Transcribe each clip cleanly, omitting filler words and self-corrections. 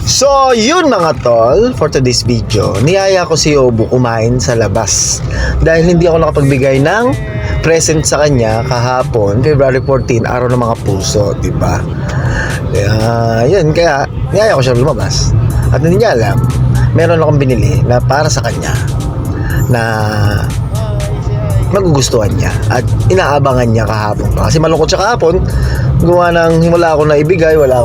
So, yun mga tol, for today's video, niyaya ko si Obo kumain sa labas. Dahil hindi ako nakapagbigay ng present sa kanya kahapon, February 14, araw ng mga puso, di ba? Kaya niyaya ko siya lumabas. At hindi niya alam, meron akong binili na para sa kanya na magugustuhan niya at inaabangan niya kahapon pa. Kasi malungkot siya kahapon, gawa ng wala akong naibigay, wala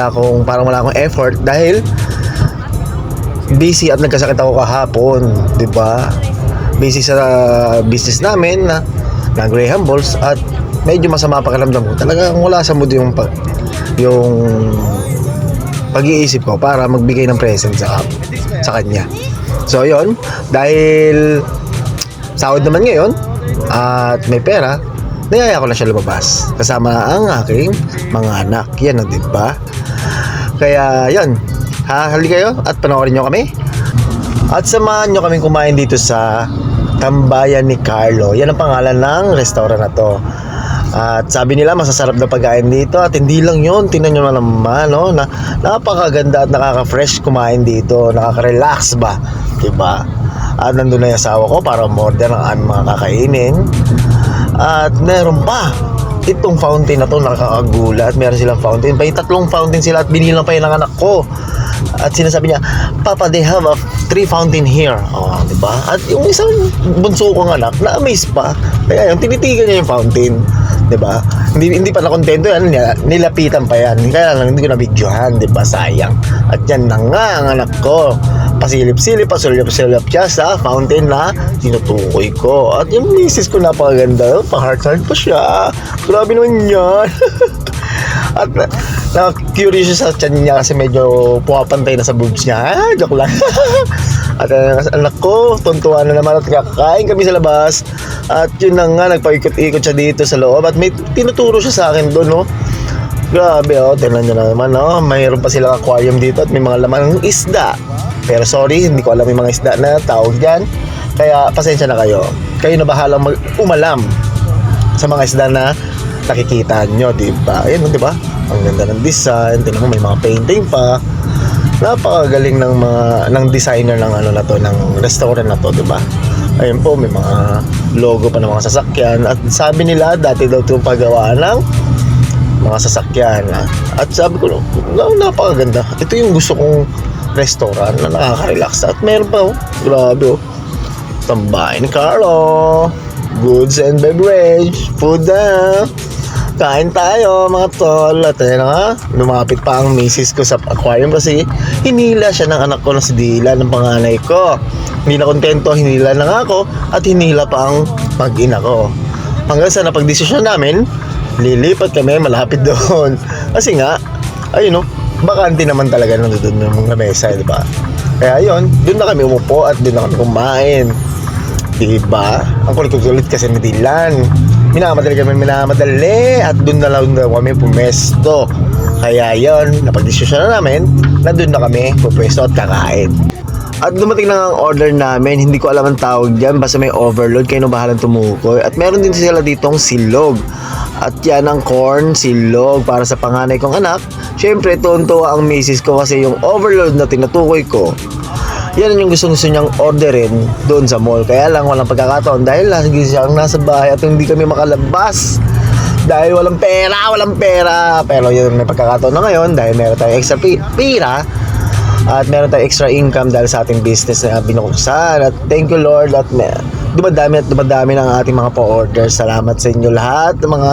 akong effort dahil busy at nagkasakit ako kahapon, 'di ba? Busy sa business namin na Graham Balls at medyo masama pakiramdam ko. Talagang wala sa mood yung pag-iisip ko para magbigay ng present sa kanya. So, 'yon, dahil sahod naman ngayon at may pera, niyaya ko na siya lumabas kasama ang aking mga anak. Yan, di ba? Kaya yan, hali kayo at panoorin nyo kami at samahan nyo kami kumain dito sa Tambayan ni Carlo. Yan ang pangalan ng restaurant na to. At sabi nila masasarap na pagkain dito. At hindi lang yun, tingnan nyo naman, no? Napakaganda at nakaka-fresh kumain dito. Nakaka-relax ba? Diba? At nandun na yung asawa ko para umorder ng aming mga kakainin. At meron pa itong fountain na to, nakakagulat. Meron silang fountain, may 3 fountain sila at binilang pa yun ng anak ko. At sinasabi niya, Papa, they have 3 fountain here. Oh, diba? At yung isang bunso kong anak na-amaze pa. Kaya yung tinitigan niya yung fountain, diba? Hindi pa nakontento yan, nilapitan pa yan. Kaya lang hindi ko na-videohan, diba? Sayang. At yan na nga ang anak ko, pasilip-silip, pasulip-silip siya sa fountain na tinutukoy ko. At yung misis ko napakaganda, pa-heart-heart pa siya. Grabe naman yan. At na-curious siya sa tiyan niya kasi medyo pumapantay na sa boobs niya. Joke lang. At anak ko, tuntua na naman at kakain kami sa labas. At yun na nga, nagpaikot-ikot siya dito sa loob. At may tinuturo siya sa akin doon, no? Grabe, oh, tingnan nyo na naman, no? Mayroon pa silang aquarium dito at may mga laman ng isda. Pero sorry, hindi ko alam yung mga isda na tawag dyan. Kaya pasensya na kayo. Kayo na bahalang umalam sa mga isda na nakikita nyo, diba? Ayun, diba? Ang ganda ng design. Tingnan mo, may mga painting pa. Napakagaling ng designer ng ano na to, ng restaurant na to, diba? Ayun po, may mga logo pa ng mga sasakyan. At sabi nila, dati daw itong paggawa ng mga sasakyan. At sabi ko, napakaganda. Ito yung gusto kong restaurant na nakaka-relax. At meron pa, oh. Grabe, oh. Tambayan ni Carlo. Goods and beverage. Food na. Kain tayo, mga tol. At ayun nga, lumapit pa ang misis ko sa aquarium kasi hinila siya ng anak ko na si Dila, ng panganay ko. Hindi na kontento, hinila na nga ako at hinila pa ang mag-ina ko. Hanggang sa napag-desisyon namin, lilipat kami malapit doon. Kasi nga, ayun, no, bakante naman talaga nandun yung lamesa, di ba? Kaya yun, doon na kami umupo at doon na kami kumain. Diba? Ang kulit-kulit kasi ni Dylan. Minamadali at doon na lang kami pumesto. Kaya yun, napag-desisyon na namin na doon na kami pumesto at kakain. At dumating na ang order namin, hindi ko alam ang tawag dyan, basta may overload, kayo na bahalang tumukoy. At meron din sila ditong silog. At yan ang corn silog para sa panganay kong anak. Syempre, tuntua ang misis ko kasi yung overload na tinutukoy ko, yan yung gusto niyang orderin doon sa mall. Kaya lang walang pagkakataon dahil lagi siyang nasa bahay at hindi kami makalabas dahil walang pera. Pero yun, may pagkakataon na ngayon dahil meron tayong extra pera at meron tayong extra income dahil sa ating business na binuksan. At thank you Lord at dumadami ng ating mga pa-order. Salamat sa inyo lahat ng mga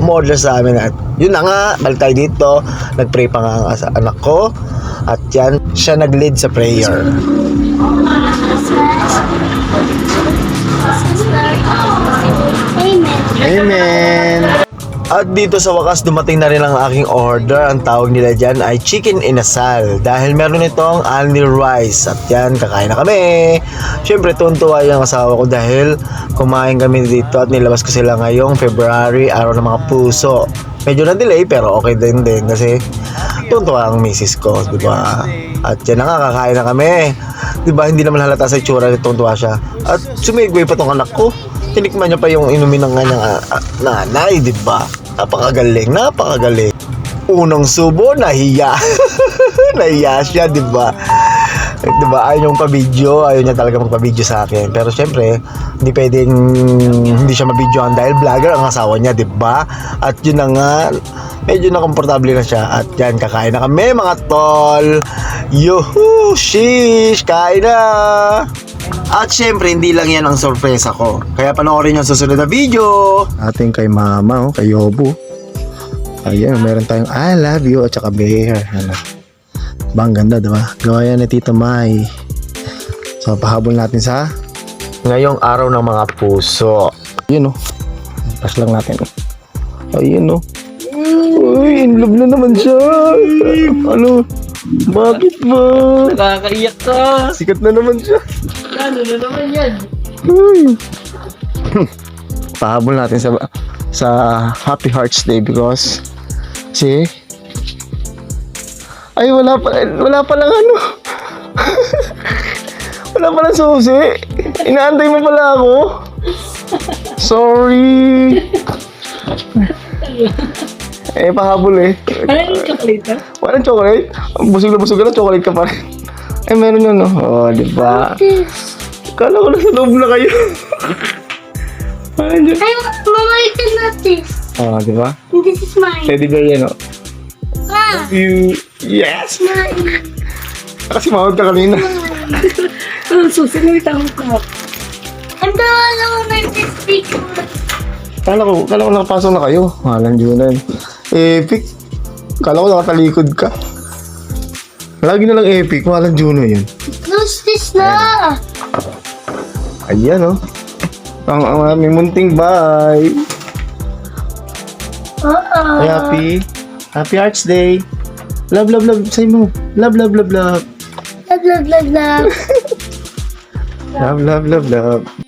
umorder sa amin. At yun na nga, balik tayo dito. Nag-pray pa nga ang anak ko at yan, siya nag-lead sa prayer. Amen. At dito sa wakas, dumating na rin ang aking order. Ang tawag nila dyan ay chicken inasal. Dahil meron itong only rice. At yan, kakain na kami. Siyempre, tuntua yung asawa ko dahil kumain kami dito at nilabas ko sila ngayong February, araw ng mga puso. Medyo na-delay pero okay din kasi tuntua ang misis ko, di ba? At yan na nga, kakain na kami. Di ba, hindi naman halata sa itsura na tuntua siya. At sumigway pa tong anak ko. Tinikman niya pa yung inumin ng kanyang nanay, di ba? Napakagaling. Unang subo, nahiya. Nahiya siya, di ba? Di ba? Ayaw niyong pa-video. Ayaw niya talaga magpa-video sa akin. Pero syempre, hindi pwedeng hindi siya ma-videoan dahil vlogger ang asawa niya, di ba? At yun na nga, medyo nakomportable na siya. At yan, kakain na kami mga tol. Yuhu! Sheesh! Kain na! At syempre, hindi lang yan ang sorpresa ko. Kaya panoorin yung susunod na video. Ating kay mama, kay Yobo. Ayan, meron tayong I love you at saka bear. Ano? Ba, ang ganda, diba? Gawa yan ni Tita Mai. So, pahabol natin sa ngayong araw ng mga puso. Yun, oh. Pas lang natin. Ayun, oh. Uy, in love na naman siya. Ano? Bakit ba? Nakakaiyak ka. Sikat na naman siya. Ano na naman yan? Uy. Pahabol natin sa Happy Hearts Day because ay wala pa lang ano. Wala pa lang susi. Inaantay mo pala ako. Sorry. Pahabol eh. Ano yung chocolate ha? Walang chocolate? Busog ka na, chocolate ka pa rin. Meron yun, no? Oh, di ba? Kala ko nasa loob na kayo. Ay, mama, I cannot this. Oh, di ba? This is mine. Teddy bear yan, oh. Ah, You, yes! mine. Kasi mawag ka kanina. Ano, susunod ang ka. I'm the one who made this picture. Kala ko nakapasok na kayo. Malang Junan. Epic. Kala ko nakatalikod ka. Lagi na lang epic. Malang Juno yun. Close this na. Ayan, oh. Ang aming munting bahay. Ay, Happy Hearts Day. Love, love, love. Say mo. Love, love, love, love. Love, love, love, love. Love, love, love, love.